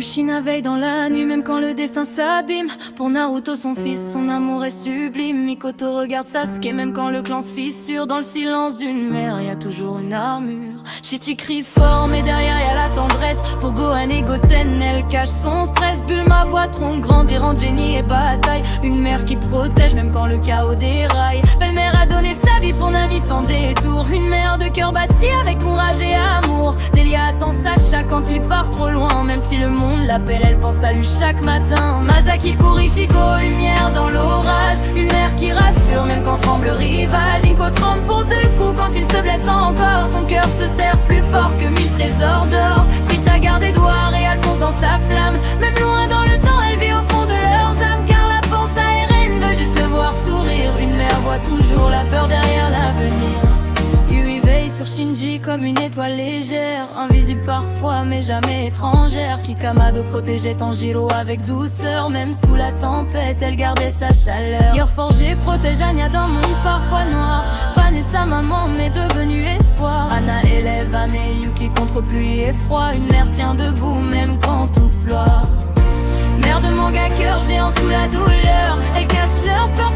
Kushina veille dans la nuit, même quand le destin s'abîme. Pour Naruto, son fils, son amour est sublime. Mikoto regarde Sasuke, même quand le clan se fissure. Dans le silence d'une mer, y a toujours une armure. Shichi crie fort, mais derrière y a la tendresse. Pour Gohan et Goten, elle cache son stress. Bulma voit Tronc grandir en Jenny et bataille. Une mère qui protège, même quand le chaos déraille. Belle-mère a donné sa vie pour Nami sans détour. Une mère de cœur bâti avec courage et amour. Delia attend Sacha quand il part trop loin. Même si le monde l'appelle, elle pense à lui chaque matin. Masaki pour Ichigo, lumière dans l'orage. Une mère qui rassure même quand tremble le rivage. Inko tremble pour 2 coups quand il se blesse encore. Son cœur se serre plus fort que 1000 trésors d'or. Trisha garde Edouard et Alphonse dans sa flamme. Même loin dans le temps, elle vit au fond de leurs âmes. Car la pensée à Eren veut juste le voir sourire. Une mère voit toujours la peur derrière l'avenir. Yui veille sur Shinji comme une étoile légère, invisible parfois mais jamais étrangère. Kikamado protégeait Tanjiro avec douceur, même sous la tempête elle gardait sa chaleur. Cœur forgé protège Anya d'un monde parfois noir. Pan et sa maman mais devenue espoir. Anna élève Ame et Yuki contre pluie et froid. Une mère tient debout même quand tout pleure. Mère de manga, cœur géant sous la douleur. Elle cache leur peur